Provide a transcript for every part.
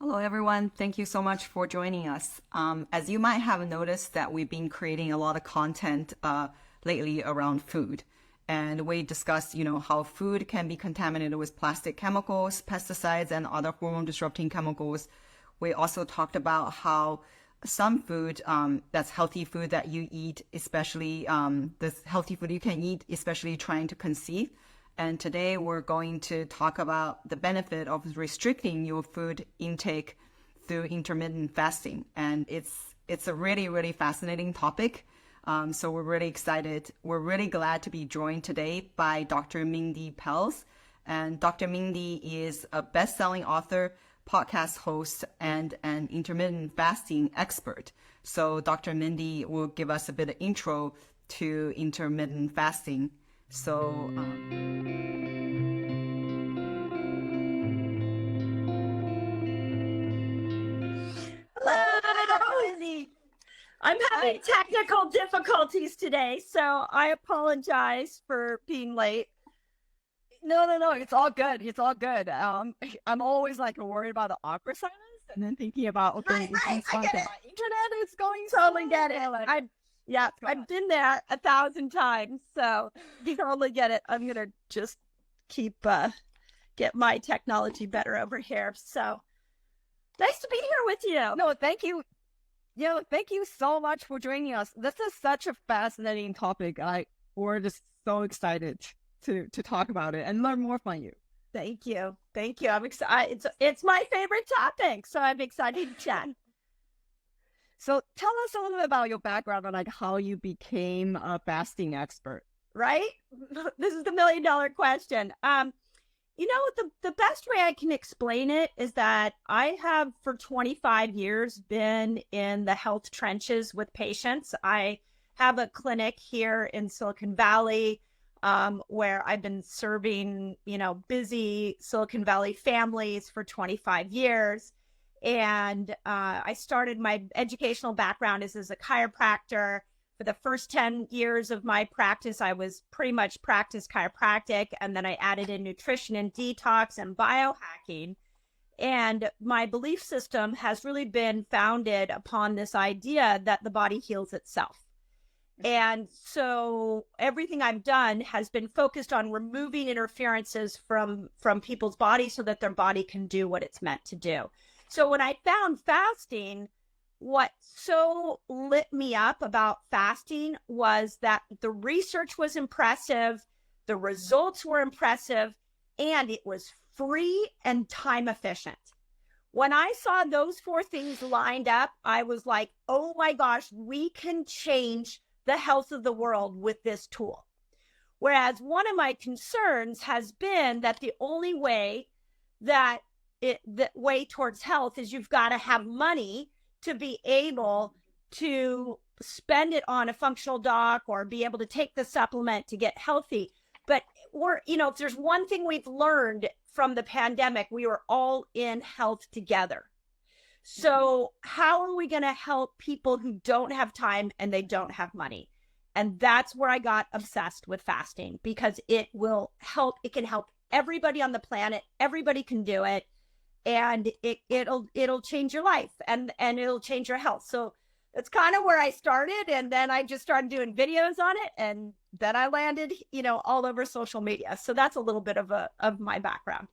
Hello, everyone. Thank you so much for joining us. As you might have noticed that we've been creating a lot of content lately around food. And we discussed, how food can be contaminated with plastic chemicals, pesticides, and other hormone disrupting chemicals. We also talked about how some food, that's healthy food that you eat, especially this healthy food you can eat, especially trying to conceive. And today we're going to talk about the benefit of restricting your food intake through intermittent fasting. And it's a really, really fascinating topic. So we're really excited. We're really glad to be joined today by Dr. Mindy Pelz. And Dr. Mindy is a best-selling author, podcast host, and an intermittent fasting expert. So Dr. Mindy will give us a bit of intro to intermittent fasting. So, Hello, Mindy. I'm having technical difficulties today, so I apologize for being late. No. It's all good. It's all good. I'm always like worried about the awkward silence, and then thinking about okay, Right, I get it. my internet is going Totally get it. like, I've been there 1,000 times, so you totally get it. I'm gonna just keep get my technology better over here. So nice to be here with you. no, thank you. Thank you so much for joining us. This is such a fascinating topic. We're just so excited to talk about it and learn more from you. Thank you. I'm excited. It's my favorite topic, so I'm excited to chat. So tell us a little bit about your background and like how you became a fasting expert. Right? This is the $1,000,000 question. The best way I can explain it is that I have for 25 years been in the health trenches with patients. I have a clinic here in Silicon Valley where I've been serving, busy Silicon Valley families for 25 years. And I started my educational background as a chiropractor. For the first 10 years of my practice, I was pretty much practice chiropractic. And then I added in nutrition and detox and biohacking. And my belief system has really been founded upon this idea that the body heals itself. And so everything I've done has been focused on removing interferences from people's bodies so that their body can do what it's meant to do. So when I found fasting, what so lit me up about fasting was that the research was impressive, the results were impressive, and it was free and time efficient. When I saw those four things lined up, I was like, oh my gosh, we can change the health of the world with this tool. Whereas one of my concerns has been that the only way that the way towards health is you've got to have money to be able to spend it on a functional doc or be able to take the supplement to get healthy. But if there's one thing we've learned from the pandemic, we were all in health together. So how are we going to help people who don't have time and they don't have money? And that's where I got obsessed with fasting, because it will help. It can help everybody on the planet. Everybody can do it. And it'll change your life and it'll change your health. So that's kind of where I started. And then I just started doing videos on it. And then I landed, all over social media. So that's a little bit of my background.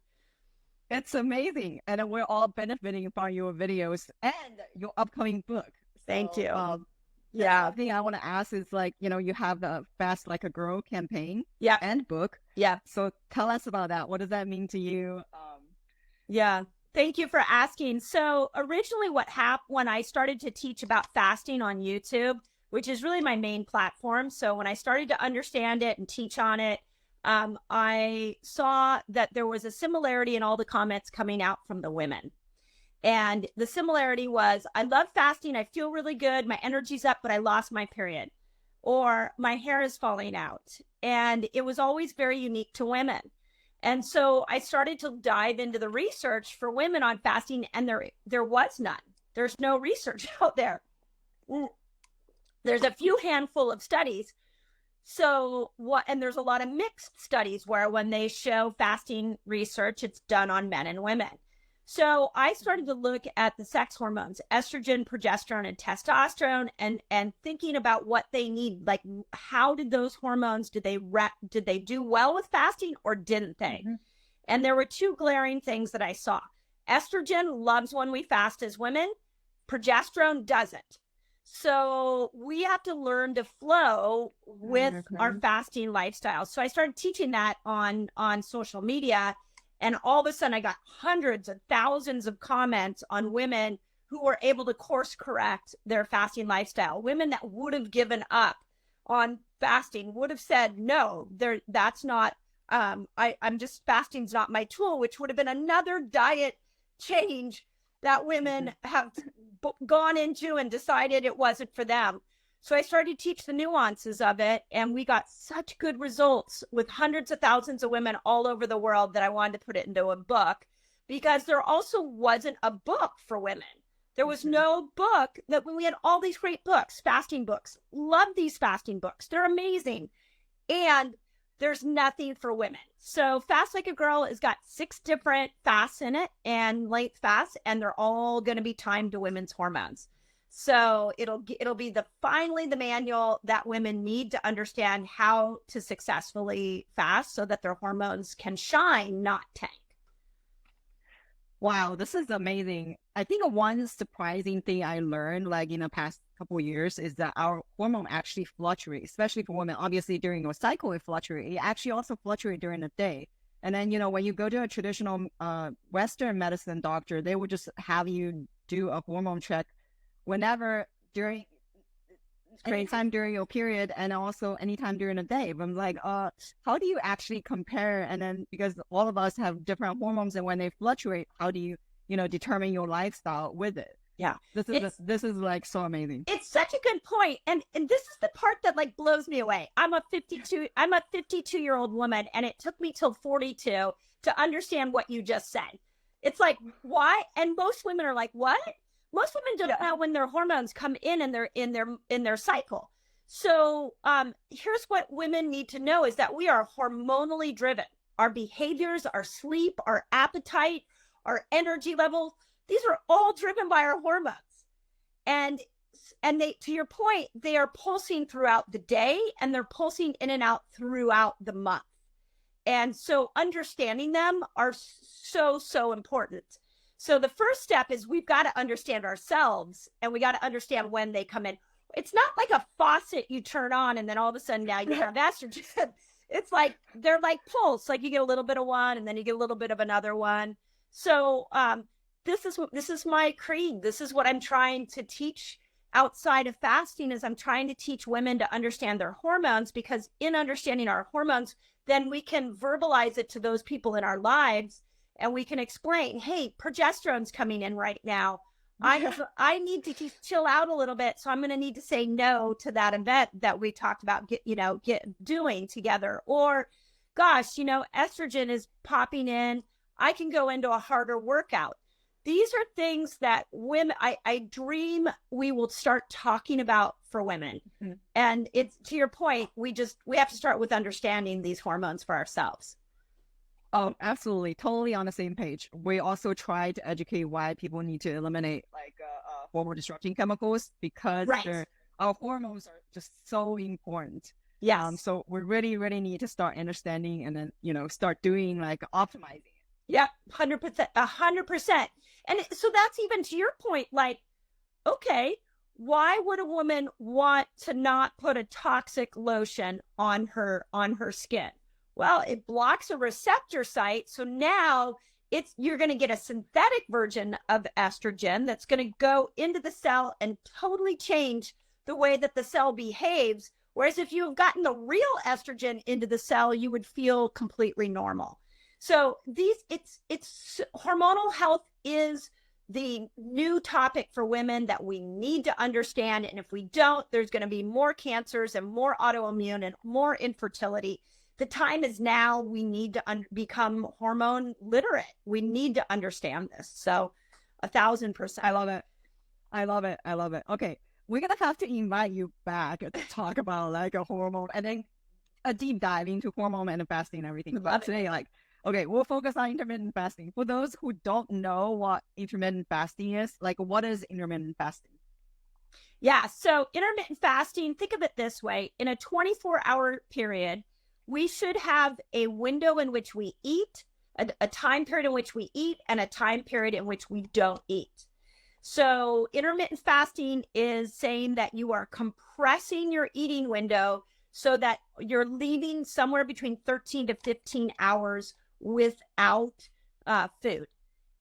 It's amazing. And we're all benefiting from your videos and your upcoming book. Thank you. The thing I want to ask is you have the Fast Like a Girl campaign and book. Yeah. So tell us about that. What does that mean to you? Yeah. Thank you for asking. So originally what happened when I started to teach about fasting on YouTube, which is really my main platform. So when I started to understand it and teach on it, I saw that there was a similarity in all the comments coming out from the women. And the similarity was, I love fasting. I feel really good. My energy's up, but I lost my period, or my hair is falling out. And it was always very unique to women. And so I started to dive into the research for women on fasting, and there was none. There's no research out there. There's a few handful of studies. And there's a lot of mixed studies where when they show fasting research, it's done on men and women. So I started to look at the sex hormones, estrogen, progesterone, and testosterone, and thinking about what they need. Like, how did those hormones, did they do well with fasting or didn't they? Mm-hmm. And there were two glaring things that I saw. Estrogen loves when we fast as women. Progesterone doesn't. So we have to learn to flow with our fasting lifestyle. So I started teaching that on social media. And all of a sudden, I got hundreds of thousands of comments on women who were able to course correct their fasting lifestyle. Women that would have given up on fasting would have said, no, that's not, I'm just, fasting's not my tool, which would have been another diet change that women have gone into and decided it wasn't for them. So I started to teach the nuances of it, and we got such good results with hundreds of thousands of women all over the world that I wanted to put it into a book, because there also wasn't a book for women. There was no book. That we had all these great books, fasting books. Love these fasting books. They're amazing. And there's nothing for women. So Fast Like a Girl has got 6 different fasts in it, and length fasts, and they're all going to be timed to women's hormones. So it'll be finally the manual that women need to understand how to successfully fast so that their hormones can shine, not tank. Wow, this is amazing. I think one surprising thing I learned like in the past couple of years is that our hormone actually fluctuates, especially for women. Obviously during your cycle it fluctuates. It actually also fluctuates during the day. And then, when you go to a traditional Western medicine doctor, they would just have you do a hormone check whenever anytime during your period, and also anytime during the day. But I'm like, how do you actually compare? And then, because all of us have different hormones, and when they fluctuate, how do you, determine your lifestyle with it? Yeah. This is like so amazing. It's such a good point. And this is the part that like blows me away. I'm a 52-year-old woman, and it took me till 42 to understand what you just said. It's like, why? And most women are like, what? Most women don't know when their hormones come in their cycle. So here's what women need to know is that we are hormonally driven. Our behaviors, our sleep, our appetite, our energy levels, these are all driven by our hormones. And they, to your point, they are pulsing throughout the day, and they're pulsing in and out throughout the month. And so understanding them are so, so important. So the first step is we've got to understand ourselves, and we got to understand when they come in. It's not like a faucet you turn on and then all of a sudden now you have estrogen. It's like, they're like pulse, like you get a little bit of one and then you get a little bit of another one. So this is my creed. This is what I'm trying to teach outside of fasting, is I'm trying to teach women to understand their hormones, because in understanding our hormones, then we can verbalize it to those people in our lives. And we can explain, hey, progesterone's coming in right now. I need to chill out a little bit. So I'm going to need to say no to that event that we talked about, doing together. Or, gosh, estrogen is popping in. I can go into a harder workout. These are things that women, I dream we will start talking about for women. Mm-hmm. And it's, to your point, we have to start with understanding these hormones for ourselves. Oh, absolutely. Totally on the same page. We also try to educate why people need to eliminate hormone disrupting chemicals, because our hormones are just so important. Yeah. So we really, really need to start understanding, and then, start doing optimizing. Yeah, 100%, 100%. And so that's even to your point, okay, why would a woman want to not put a toxic lotion on her skin? Well, it blocks a receptor site. So now you're going to get a synthetic version of estrogen that's going to go into the cell and totally change the way that the cell behaves. Whereas if you have gotten the real estrogen into the cell, you would feel completely normal. So it's hormonal health is the new topic for women that we need to understand. And if we don't, there's going to be more cancers and more autoimmune and more infertility. The time is now. We need to become hormone literate. We need to understand this. So 1,000%. I love it. Okay. We're going to have to invite you back to talk about a hormone, and then a deep dive into hormone and fasting and everything. But today, Okay, we'll focus on intermittent fasting. For those who don't know what intermittent fasting is, like what is intermittent fasting? Yeah, so intermittent fasting, think of it this way. In a 24-hour period, we should have a window in which we eat, a time period in which we eat, and a time period in which we don't eat. So intermittent fasting is saying that you are compressing your eating window so that you're leaving somewhere between 13 to 15 hours without food.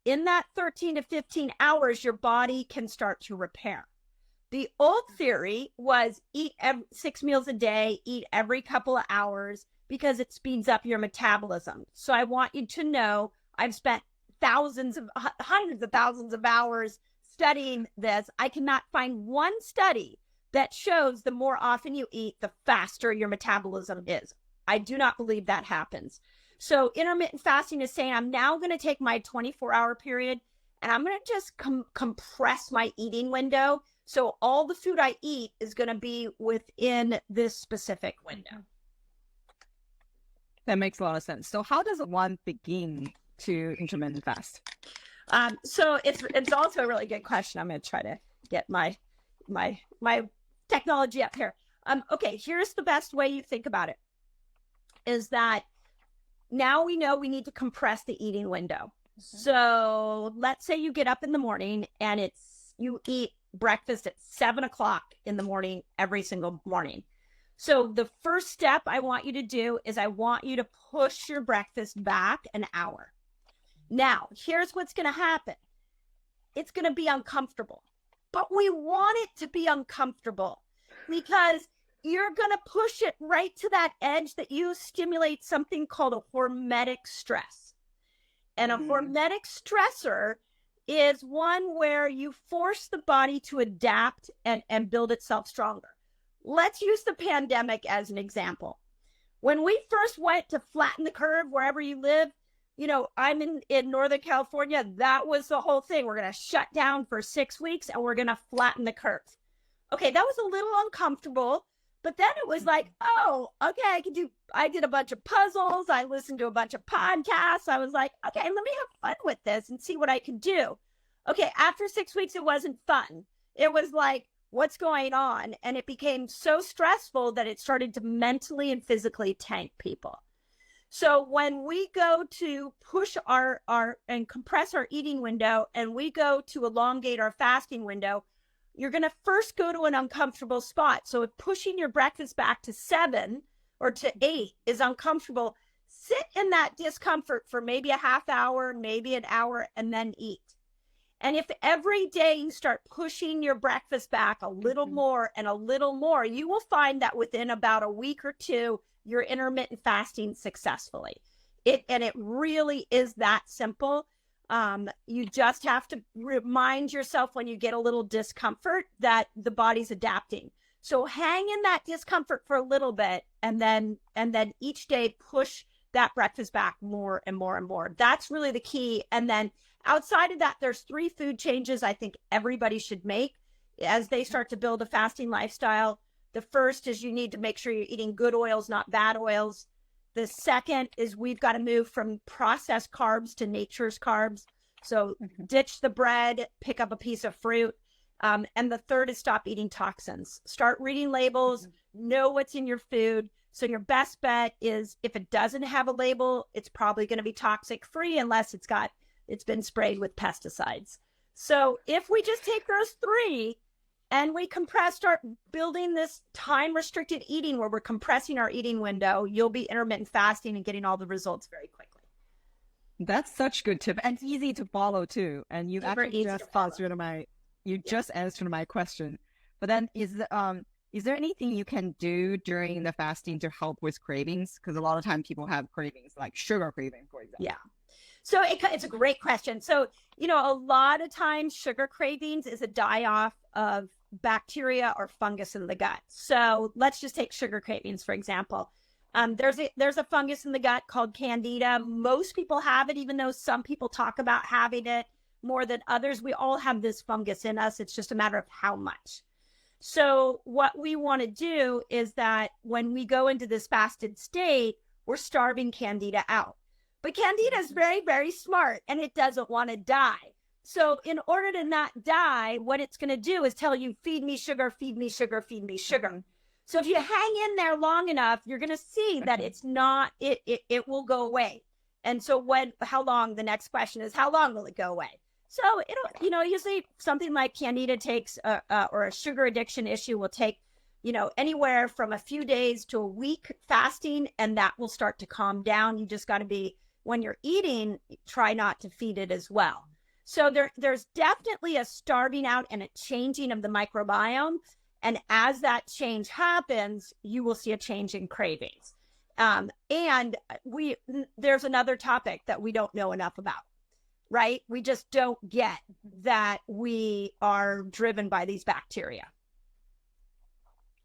In that 13 to 15 hours, your body can start to repair. The old theory was eat 6 meals a day, eat every couple of hours because it speeds up your metabolism. So I want you to know I've spent hundreds of thousands of hours studying this. I cannot find one study that shows the more often you eat, the faster your metabolism is. I do not believe that happens. So intermittent fasting is saying I'm now going to take my 24-hour period and I'm going to just compress my eating window. So all the food I eat is going to be within this specific window. That makes a lot of sense. So how does one begin to intermittent fast? So it's also a really good question. I'm going to try to get my technology up here. Okay, here's the best way you think about it is that now we know we need to compress the eating window. Okay. So let's say you get up in the morning and you eat breakfast at 7 o'clock in the morning, every single morning. So the first step I want you to do is I want you to push your breakfast back an hour. Now, here's what's going to happen. It's going to be uncomfortable, but we want it to be uncomfortable because you're going to push it right to that edge that you stimulate something called a hormetic stress. And a hormetic stressor is one where you force the body to adapt and build itself stronger. Let's use the pandemic as an example. When we first went to flatten the curve wherever you live, you know, I'm in Northern California. That was the whole thing. We're going to shut down for 6 weeks and we're going to flatten the curve. Okay, that was a little uncomfortable, but then it was like, oh, okay, I did a bunch of puzzles. I listened to a bunch of podcasts. I was like, okay, let me have fun with this and see what I can do. Okay, after 6 weeks, it wasn't fun. It was like, what's going on? And it became so stressful that it started to mentally and physically tank people. So when we go to push and compress our eating window and we go to elongate our fasting window, you're going to first go to an uncomfortable spot. So if pushing your breakfast back to 7 or to 8 is uncomfortable, sit in that discomfort for maybe a half hour, maybe an hour, and then eat. And if every day you start pushing your breakfast back a little more and a little more, you will find that within about a week or two, you're intermittent fasting successfully. It really is that simple. You just have to remind yourself when you get a little discomfort that the body's adapting. So hang in that discomfort for a little bit and then each day push that breakfast back more and more and more. That's really the key. And then outside of that, there's 3 food changes I think everybody should make as they start to build a fasting lifestyle. The first is you need to make sure you're eating good oils, not bad oils. The second is we've got to move from processed carbs to nature's carbs. So ditch the bread, pick up a piece of fruit. And the third is stop eating toxins. Start reading labels, know what's in your food. So your best bet is if it doesn't have a label, it's probably going to be toxic free unless it's been sprayed with pesticides. So if we just take those 3 and we start building this time-restricted eating where we're compressing our eating window, you'll be intermittent fasting and getting all the results very quickly. That's such good tip and easy to follow too. And you actually just answered my question. But then is there anything you can do during the fasting to help with cravings? Because a lot of times people have cravings, like sugar craving, for example. Yeah. So it's a great question. So, you know, a lot of times sugar cravings is a die-off of bacteria or fungus in the gut. So let's just take sugar cravings, for example. There's a fungus in the gut called Candida. Most people have it, even though some people talk about having it more than others. We all have this fungus in us. It's just a matter of how much. So what we want to do is that when we go into this fasted state, we're starving Candida out. But Candida is very, very smart, and it doesn't want to die. So in order to not die, what it's going to do is tell you, feed me sugar, feed me sugar, feed me sugar. So if you hang in there long enough, you're going to see that it's not, it will go away. And so how long, the next question is, how long will it go away? So it'll, usually something like Candida takes, or a sugar addiction issue will take, anywhere from a few days to a week fasting, and that will start to calm down. You just got to be, when you're eating, try not to feed it as well. So there's definitely a starving out and a changing of the microbiome. And as that change happens, you will see a change in cravings. And there's another topic that we don't know enough about, right? We just don't get that we are driven by these bacteria.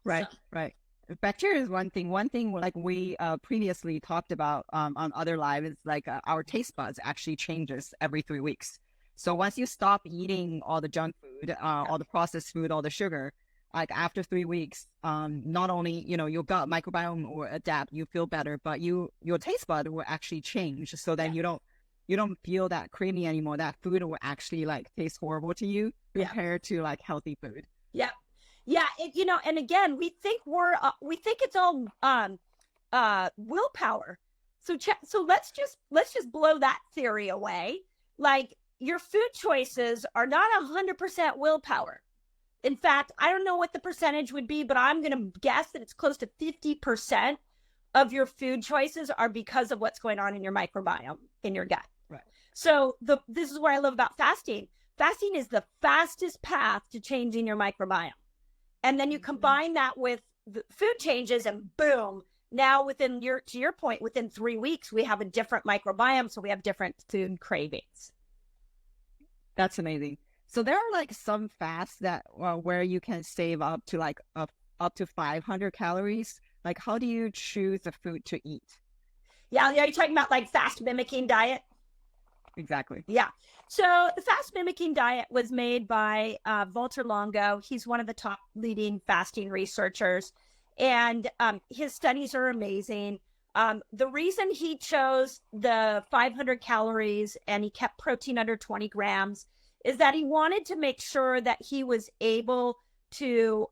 Right, right. Bacteria is one thing. One thing, like we previously talked about on other live, is like our taste buds actually changes every 3 weeks. So once you stop eating all the junk food, all the processed food, all the sugar, like after 3 weeks, not only, your gut microbiome will adapt, you feel better, but your taste bud will actually change. So then you don't feel that craving anymore. That food will actually like taste horrible to you compared to like healthy food. Yeah. Yeah. And again, we think it's all, willpower. So let's just blow that theory away. Like, your food choices are not 100% willpower. In fact, I don't know what the percentage would be, but I'm going to guess that it's close to 50% of your food choices are because of what's going on in your microbiome, in your gut. Right. So this is what I love about fasting. Fasting is the fastest path to changing your microbiome. And then you combine that with the food changes, and boom, now to your point, within 3 weeks, we have a different microbiome. So we have different food cravings. That's amazing. So there are like some fasts that where you can save up to like up to 500 calories. Like, how do you choose the food to eat? Yeah, are you talking about like fast mimicking diet? Exactly. Yeah. So the fast mimicking diet was made by Walter Longo. He's one of the top leading fasting researchers, and his studies are amazing. The reason he chose the 500 calories and he kept protein under 20 grams is that he wanted to make sure that he was able to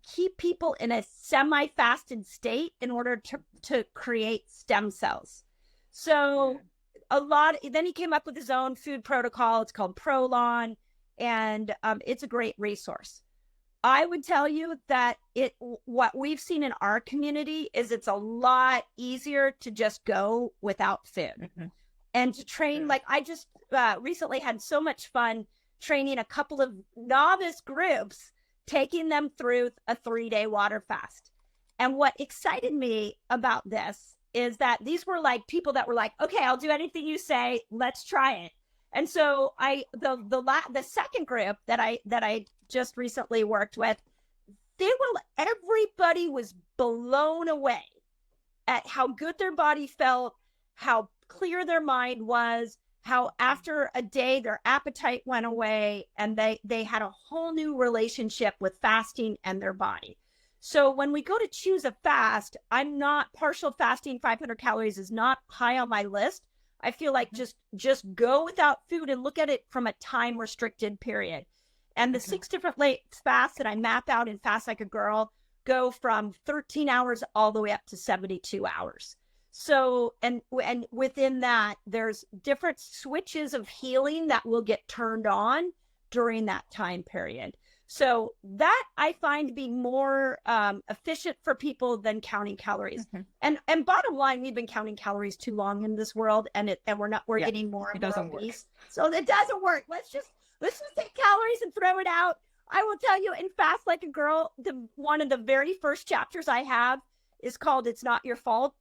keep people in a semi-fasted state in order to create stem cells. So then he came up with his own food protocol. It's called Prolon, and it's a great resource. I would tell you that what we've seen in our community is it's a lot easier to just go without food and to train. Like, I just recently had so much fun training a couple of novice groups, taking them through a 3-day water fast. And what excited me about this is that these were like people that were like, okay, I'll do anything you say. Let's try it. And so the second group that I just recently worked with, everybody was blown away at how good their body felt, how clear their mind was, how after a day their appetite went away, and they had a whole new relationship with fasting and their body. So when we go to choose a fast, I'm not partial fasting. 500 calories is not high on my list. I feel like just go without food and look at it from a time restricted period. And the 6 different fasts that I map out in Fast Like a Girl go from 13 hours all the way up to 72 hours. So, and within that, there's different switches of healing that will get turned on during that time period. So that I find to be more efficient for people than counting calories. And bottom line, we've been counting calories too long in this world, and we're getting more and more obese. So it doesn't work. Let's just take calories and throw it out. I will tell you, in Fast Like a Girl, one of the very first chapters I have is called "It's Not Your Fault."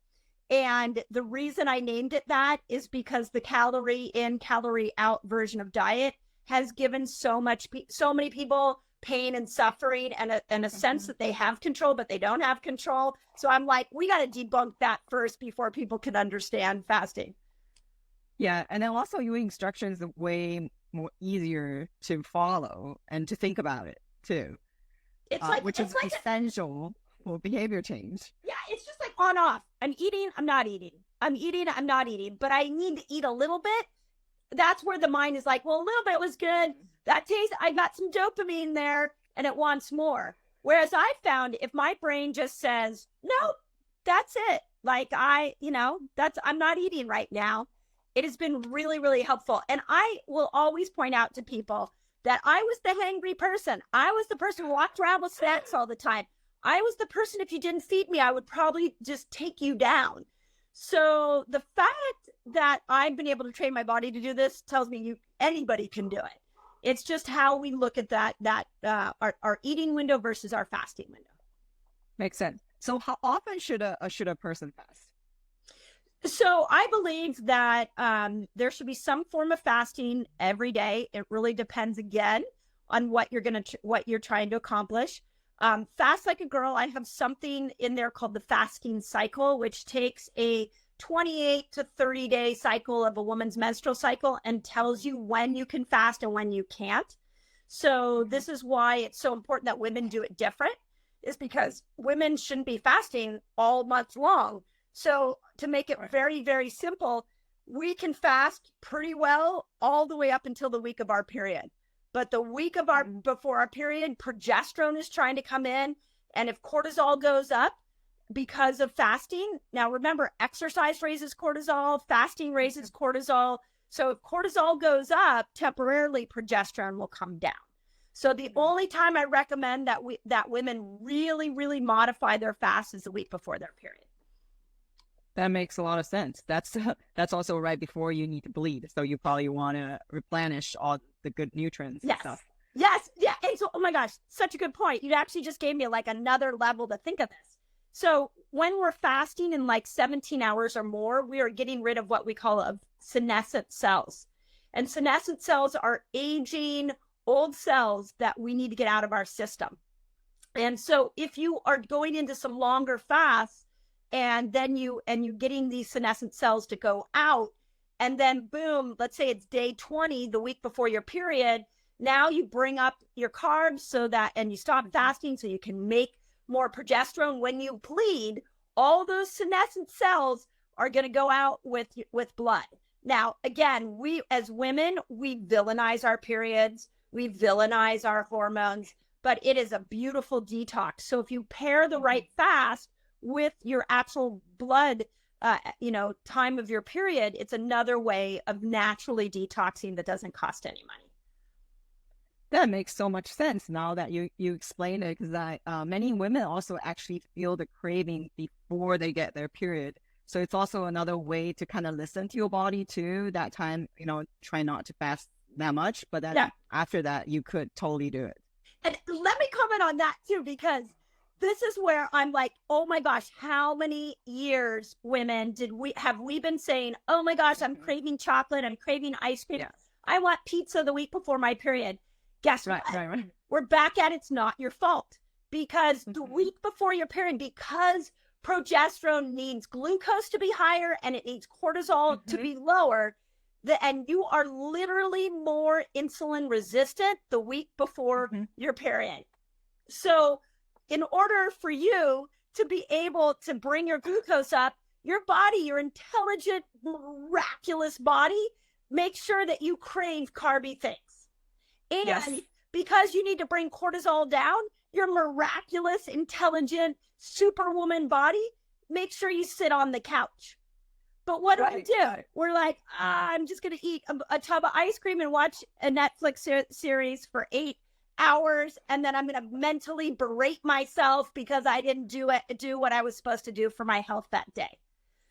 And the reason I named it that is because the calorie in, calorie out version of diet has given so many people pain and suffering and a sense that they have control, but they don't have control. So I'm like, we got to debunk that first before people can understand fasting. Yeah. And then also your instructions are way more easier to follow and to think about it too. It's like, which is essential for behavior change. Yeah. It's just like on off. I'm eating, I'm not eating. I'm eating, I'm not eating, but I need to eat a little bit. That's where the mind is like, well, a little bit was good. That taste, I got some dopamine there and it wants more. Whereas I found if my brain just says, no, that's it. Like I'm not eating right now. It has been really, really helpful. And I will always point out to people that I was the hangry person. I was the person who walked around with snacks all the time. I was the person, if you didn't feed me, I would probably just take you down. So the fact that I've been able to train my body to do this tells me anybody can do it. It's just how we look at our eating window versus our fasting window. Makes sense. So how often should a person fast? So I believe that there should be some form of fasting every day. It really depends again on what you're trying to accomplish. Fast Like a Girl, I have something in there called the fasting cycle, which takes a 28 to 30 day cycle of a woman's menstrual cycle and tells you when you can fast and when you can't. So this is why it's so important that women do it different, is because women shouldn't be fasting all month long. So to make it very, very simple, we can fast pretty well all the way up until the week of our period. But the week of before our period, progesterone is trying to come in. And if cortisol goes up because of fasting, now remember, exercise raises cortisol, fasting raises cortisol. So if cortisol goes up, temporarily progesterone will come down. So the only time I recommend that women really, really modify their fast is the week before their period. That makes a lot of sense. That's also right before you need to bleed. So you probably want to replenish all the good nutrients and stuff. Yes. Yeah. And so, oh my gosh, such a good point. You actually just gave me like another level to think of this. So when we're fasting in like 17 hours or more, we are getting rid of what we call senescent cells. And senescent cells are aging old cells that we need to get out of our system. And so if you are going into some longer fasts, and then you're getting these senescent cells to go out, and then boom, let's say it's day 20, the week before your period, now you bring up your carbs and you stop fasting so you can make more progesterone. When you bleed, all those senescent cells are going to go out with blood. Now, again, we as women, we villainize our periods, we villainize our hormones, but it is a beautiful detox. So if you pair the right fast with your actual blood, time of your period, it's another way of naturally detoxing that doesn't cost any money. That makes so much sense now that you explain it, because many women also actually feel the craving before they get their period. So it's also another way to kind of listen to your body too. That time, try not to fast that much, but then after that, you could totally do it. And let me comment on that too, because this is where I'm like, oh my gosh, how many years, women, have we been saying, oh my gosh, I'm craving chocolate, I'm craving ice cream, I want pizza the week before my period. Guess what? Right. We're back at it's not your fault, because the week before your period, because progesterone needs glucose to be higher and it needs cortisol to be lower, and you are literally more insulin resistant the week before your period. So in order for you to be able to bring your glucose up, your body, your intelligent, miraculous body, make sure that you crave carby things. And because you need to bring cortisol down, your miraculous, intelligent, superwoman body, make sure you sit on the couch. But what do we do? We're like, I'm just going to eat a tub of ice cream and watch a Netflix series for 8 hours, and then I'm going to mentally berate myself because I didn't do what I was supposed to do for my health that day.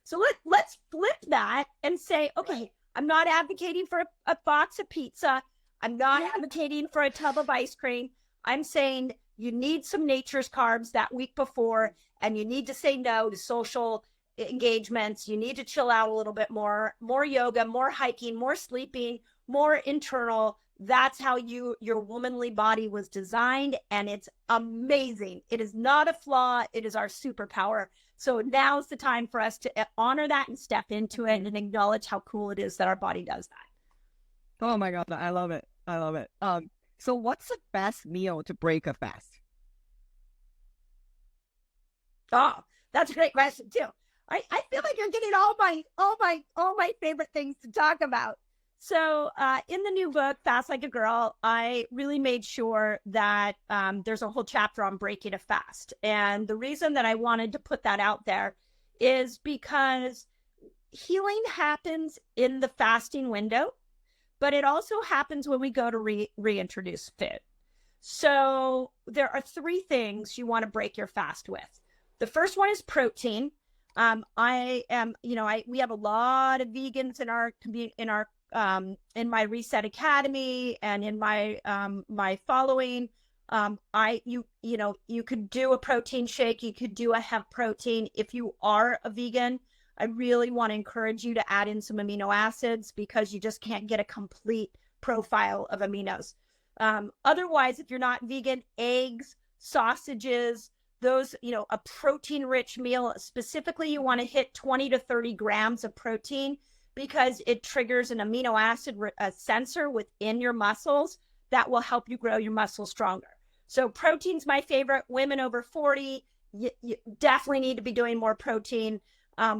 So let's flip that and say, okay, I'm not advocating for a box of pizza. I'm not advocating for a tub of ice cream. I'm saying you need some nature's carbs that week before, and you need to say no to social engagements. You need to chill out a little bit more yoga, more hiking, more sleeping, more internal. That's how your womanly body was designed, and it's amazing. It is not a flaw. It is our superpower. So now's the time for us to honor that and step into it and acknowledge how cool it is that our body does that. Oh my God, I love it. So what's the best meal to break a fast? Oh, that's a great question too. I feel like you're getting all my favorite things to talk about. So in the new book, Fast Like a Girl, I really made sure that there's a whole chapter on breaking a fast. And the reason that I wanted to put that out there is because healing happens in the fasting window, but it also happens when we go to reintroduce food. So there are three things you want to break your fast with. The first one is protein. I am, we have a lot of vegans in my Reset Academy and in my my following. You could do a protein shake, you could do a hemp protein. If you are a vegan, I really want to encourage you to add in some amino acids because you just can't get a complete profile of aminos. Otherwise, if you're not vegan, eggs, sausages, those, a protein rich meal, specifically you want to hit 20 to 30 grams of protein because it triggers an amino acid sensor within your muscles that will help you grow your muscles stronger. So protein's my favorite. Women over 40, you definitely need to be doing more protein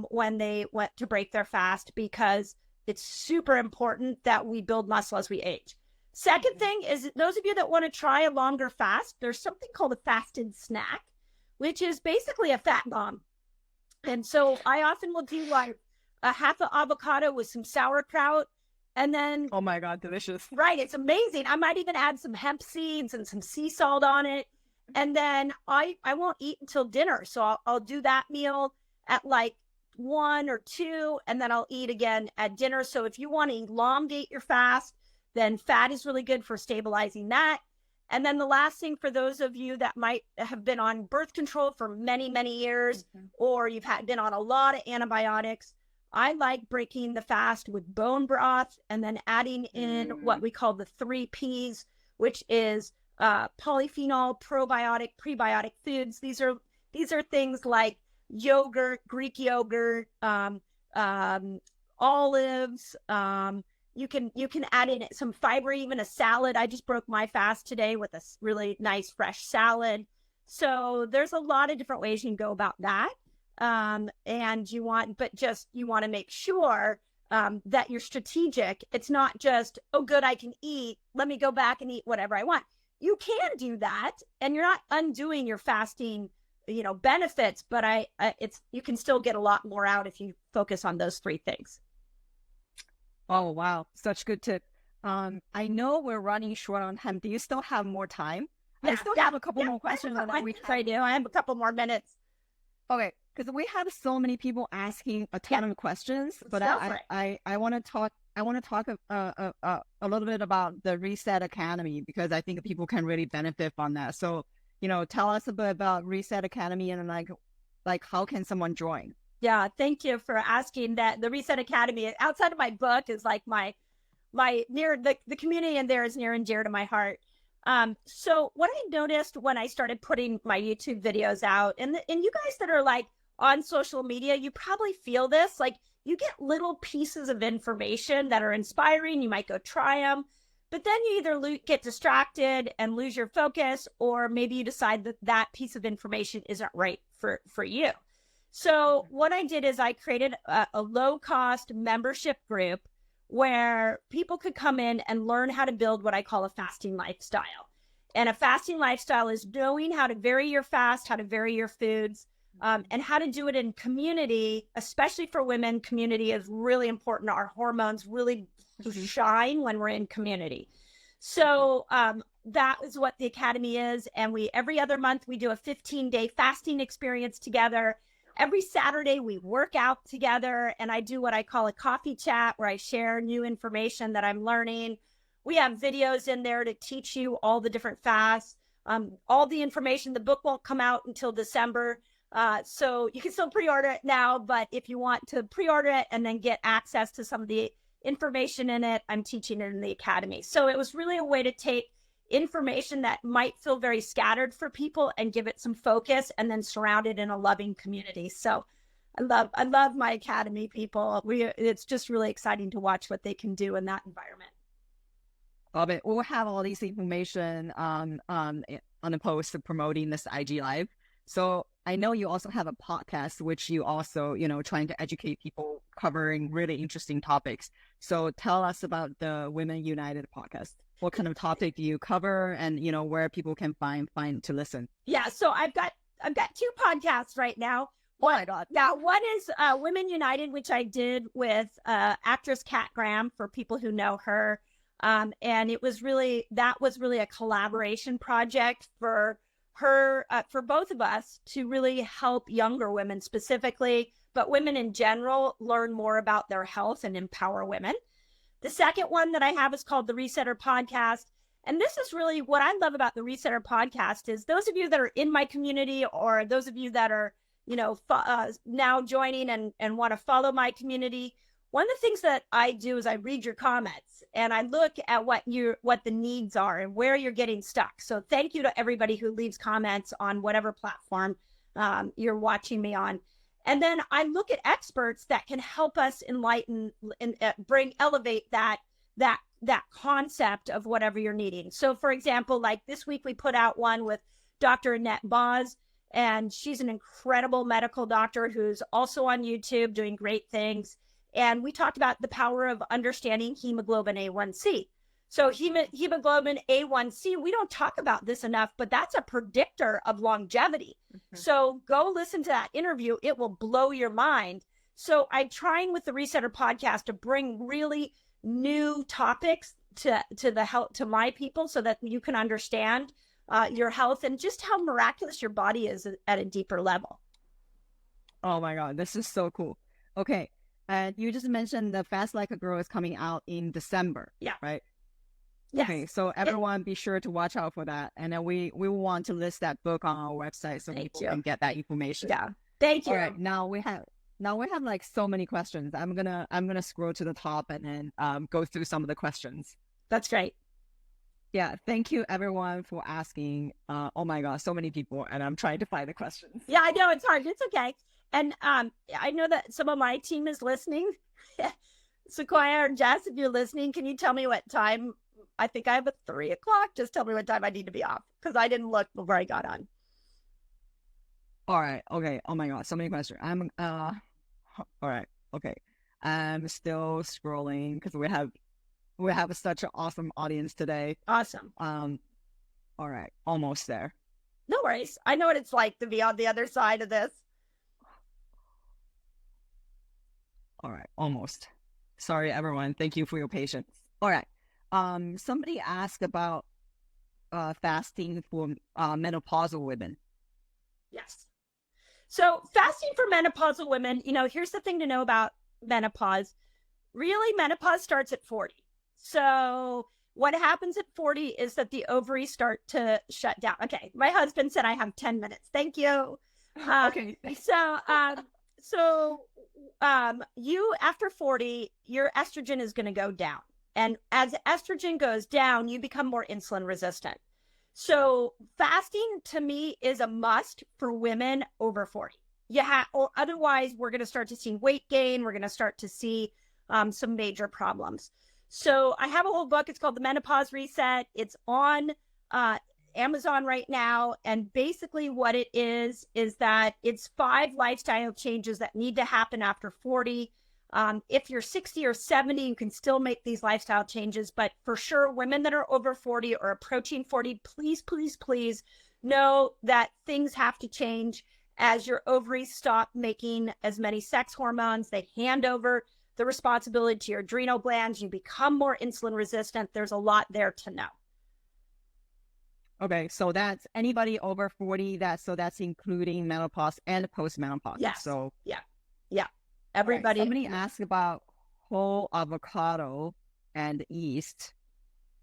when they want to break their fast because it's super important that we build muscle as we age. Second thing is those of you that want to try a longer fast, there's something called a fasted snack, which is basically a fat bomb. And so I often will do like a half an avocado with some sauerkraut and then... Oh my God, delicious. Right, it's amazing. I might even add some hemp seeds and some sea salt on it. And then I won't eat until dinner. So I'll do that meal at like 1 or 2, and then I'll eat again at dinner. So if you want to elongate your fast, then fat is really good for stabilizing that. And then the last thing for those of you that might have been on birth control for many, many years, or you've been on a lot of antibiotics, I like breaking the fast with bone broth and then adding in what we call the 3 Ps, which is polyphenol, probiotic, prebiotic foods. These are things like yogurt, Greek yogurt, olives. You can add in some fiber, even a salad. I just broke my fast today with a really nice fresh salad. So there's a lot of different ways you can go about that. And you want to make sure that you're strategic. It's not just, oh, good, I can eat. Let me go back and eat whatever I want. You can do that, and you're not undoing your fasting, benefits. But you can still get a lot more out if you focus on those 3 things. Oh, wow. Such good tip. I know we're running short on hemp. Do you still have more time? Yeah, I still have a couple more questions on that. I do. I have a couple more minutes. Okay, because we have so many people asking a ton of questions, but I want to talk. I want to talk a little bit about the Reset Academy because I think people can really benefit from that. So, tell us a bit about Reset Academy and like how can someone join? Yeah, thank you for asking that. The Reset Academy, outside of my book, is like my the community in there is near and dear to my heart. So what I noticed when I started putting my YouTube videos out, and you guys that are like on social media, you probably feel this, like you get little pieces of information that are inspiring. You might go try them, but then you either get distracted and lose your focus, or maybe you decide that that piece of information isn't right for you. So what I did is I created a low-cost membership group where people could come in and learn how to build what I call a fasting lifestyle. And a fasting lifestyle is knowing how to vary your fast, how to vary your foods, and how to do it in community, especially for women. Community is really important. Our hormones really shine when we're in community. So that is what the Academy is. And every other month, we do a 15-day fasting experience together. Every Saturday, we work out together, and I do what I call a coffee chat where I share new information that I'm learning. We have videos in there to teach you all the different fasts, all the information. The book won't come out until December, so you can still pre-order it now, but if you want to pre-order it and then get access to some of the information in it, I'm teaching it in the Academy. So it was really a way to take information that might feel very scattered for people and give it some focus and then surround it in a loving community. So I love my Academy people. It's just really exciting to watch what they can do in that environment. Love it. We'll have all these information on the post promoting this IG Live. So I know you also have a podcast, which you also, trying to educate people covering really interesting topics. So tell us about the Women United podcast. What kind of topic do you cover, and where people can find to listen? Yeah, so I've got 2 podcasts right now. Oh my God. Yeah, one is Women United, which I did with actress Kat Graham, for people who know her. And that was really a collaboration project for her, for both of us, to really help younger women specifically, but women in general, learn more about their health and empower women. The second one that I have is called the Resetter Podcast. And this is really what I love about the Resetter Podcast is those of you that are in my community, or those of you that are, now joining and want to follow my community. One of the things that I do is I read your comments and I look at what the needs are and where you're getting stuck. So thank you to everybody who leaves comments on whatever platform you're watching me on. And then I look at experts that can help us enlighten and elevate that concept of whatever you're needing. So for example, like this week we put out one with Dr. Pelz, and she's an incredible medical doctor who's also on YouTube doing great things. And we talked about the power of understanding hemoglobin A1C. So hemoglobin A1C, we don't talk about this enough, but that's a predictor of longevity. Mm-hmm. So go listen to that interview. It will blow your mind. So I'm trying with the Resetter Podcast to bring really new topics to my people, so that you can understand your health and just how miraculous your body is at a deeper level. Oh my God, this is so cool. Okay. And you just mentioned the Fast Like a Girl is coming out in December. Yeah. Right? Yes. Okay, so everyone be sure to watch out for that. And then we want to list that book on our website so people can get that information. Yeah. Thank you. All right, now we have like so many questions. I'm gonna scroll to the top and then go through some of the questions. That's great. Yeah, thank you everyone for asking. Oh my God, so many people, and I'm trying to find the questions. Yeah, I know it's hard. It's okay. And I know that some of my team is listening. Sequoia or Jess, if you're listening, can you tell me what time? I think I have a 3 o'clock. Just tell me what time I need to be off, because I didn't look before I got on. All right. Okay. Oh my God, so many questions. All right. Okay. I'm still scrolling because we have such an awesome audience today. Awesome. All right. Almost there. No worries. I know what it's like to be on the other side of this. All right. Almost. Sorry, everyone. Thank you for your patience. All right. Somebody asked about fasting for menopausal women. Yes. So fasting for menopausal women, here's the thing to know about menopause. Really, menopause starts at 40. So what happens at 40 is that the ovaries start to shut down. Okay. My husband said I have 10 minutes. Thank you. Okay. So you, after 40, your estrogen is going to go down. And as estrogen goes down, you become more insulin resistant. So fasting to me is a must for women over 40. Or otherwise we're going to start to see weight gain. We're going to start to see some major problems. So I have a whole book. It's called The Menopause Reset. It's on Amazon right now. And basically what it is that it's 5 lifestyle changes that need to happen after 40. If you're 60 or 70, you can still make these lifestyle changes. But for sure, women that are over 40 or approaching 40, please, please, please know that things have to change as your ovaries stop making as many sex hormones. They hand over the responsibility to your adrenal glands. You become more insulin resistant. There's a lot there to know. Okay, so that's anybody over 40. That's including menopause and post-menopause. Yes. So yeah. Everybody. Right. Somebody asked about whole avocado and yeast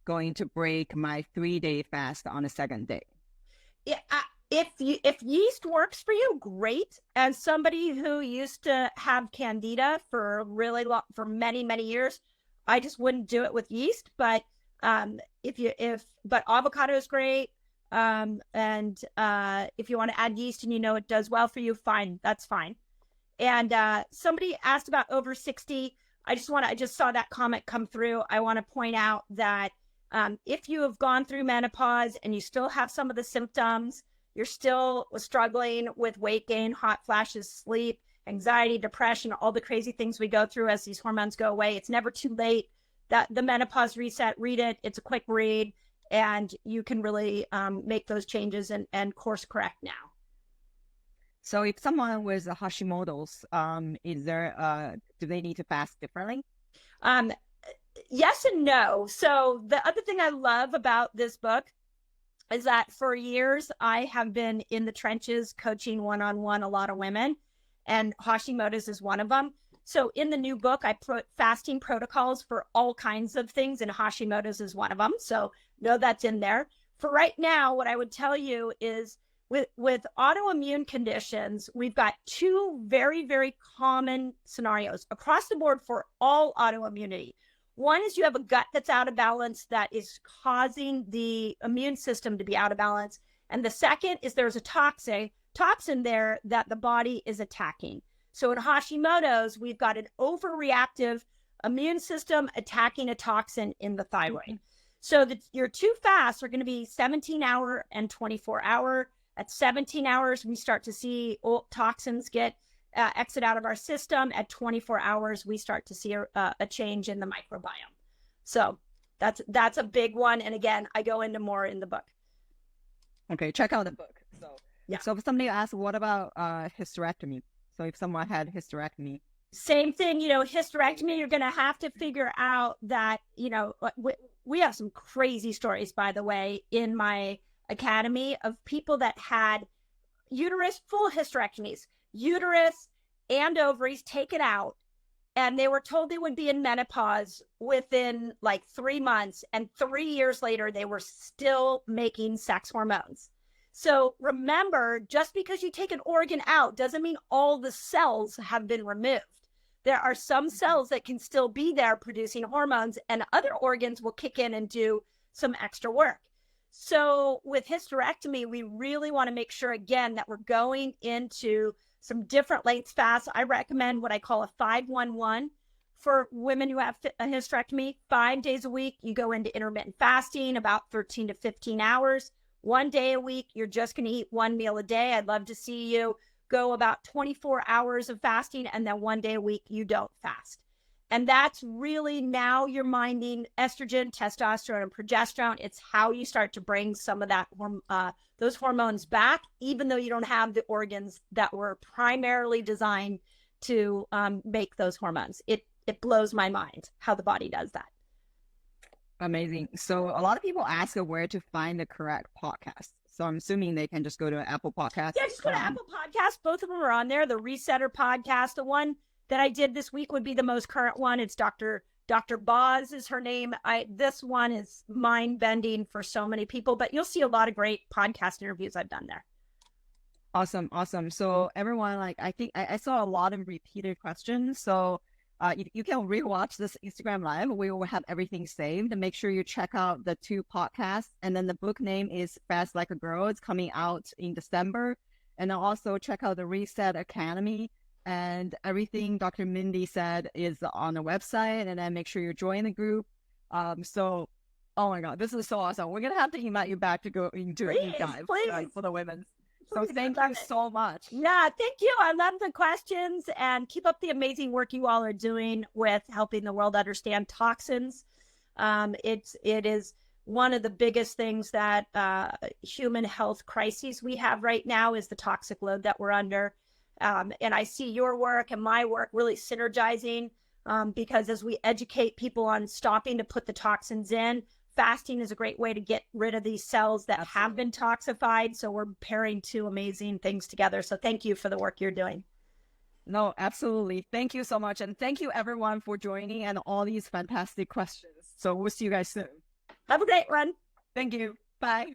going to break my 3-day fast on the second day. Yeah. If yeast works for you, great. As somebody who used to have Candida for for many, many years, I just wouldn't do it with yeast. But but avocado is great. And if you want to add yeast and it does well for you, fine. That's fine. And somebody asked about over 60. I just saw that comment come through. I want to point out that if you have gone through menopause and you still have some of the symptoms, you're still struggling with weight gain, hot flashes, sleep, anxiety, depression, all the crazy things we go through as these hormones go away, it's never too late. That the Menopause Reset, read it. It's a quick read, and you can really make those changes and course correct now. So if someone with a Hashimoto's, do they need to fast differently? Yes and no. So the other thing I love about this book is that for years I have been in the trenches coaching one-on-one a lot of women, and Hashimoto's is one of them. So in the new book, I put fasting protocols for all kinds of things, and Hashimoto's is one of them. So know that's in there. For right now, what I would tell you is with autoimmune conditions, we've got two very, very common scenarios across the board for all autoimmunity. One is you have a gut that's out of balance that is causing the immune system to be out of balance. And the second is there's a toxin there that the body is attacking. So in Hashimoto's, we've got an overreactive immune system attacking a toxin in the thyroid. So your two fasts are going to be 17-hour and 24-hour. At 17 hours, we start to see toxins get exit out of our system. At 24 hours, we start to see a change in the microbiome. So that's a big one. And again, I go into more in the book. Okay, check out the book. Yeah. So if somebody asks, what about hysterectomy? So if someone had hysterectomy. Same thing, hysterectomy, you're going to have to figure out that, we have some crazy stories, by the way, in my academy of people that had full hysterectomies, uterus and ovaries taken out, and they were told they would be in menopause within like 3 months, and 3 years later they were still making sex hormones. So remember, just because you take an organ out doesn't mean all the cells have been removed. There are some cells that can still be there producing hormones, and other organs will kick in and do some extra work. So with hysterectomy, we really want to make sure, again, that we're going into some different lengths fasts. I recommend what I call a 5-1-1 for women who have a hysterectomy. 5 days a week, you go into intermittent fasting, about 13 to 15 hours. 1 day a week, you're just going to eat one meal a day. I'd love to see you go about 24 hours of fasting, and then 1 day a week, you don't fast. And that's really, now you're minding estrogen, testosterone, and progesterone. It's how you start to bring some of that those hormones back, even though you don't have the organs that were primarily designed to make those hormones. It blows my mind how the body does that. Amazing. So a lot of people ask where to find the correct podcast. So I'm assuming they can just go to Apple Podcasts. Yeah, just go to Apple Podcasts. Both of them are on there. The Resetter podcast, the one that I did this week, would be the most current one. It's Dr. Boz is her name. This one is mind-bending for so many people, but you'll see a lot of great podcast interviews I've done there. Awesome. So everyone, I think I saw a lot of repeated questions. So you can rewatch this Instagram live. We will have everything saved, and make sure you check out the 2 podcasts. And then the book name is Fast Like a Girl. It's coming out in December. And also check out the Reset Academy. And everything Dr. Mindy said is on the website. And then make sure you join the group. So, oh my God, this is so awesome. We're going to have to invite you back to go into a deep dive for the women. So thank you so much. Yeah, thank you. I love the questions, and keep up the amazing work you all are doing with helping the world understand toxins. It is one of the biggest things that human health crises we have right now is the toxic load that we're under. And I see your work and my work really synergizing because as we educate people on stopping to put the toxins in, fasting is a great way to get rid of these cells that have been toxified. So we're pairing 2 amazing things together. So thank you for the work you're doing. No, absolutely. Thank you so much. And thank you everyone for joining and all these fantastic questions. So we'll see you guys soon. Have a great one. Thank you. Bye.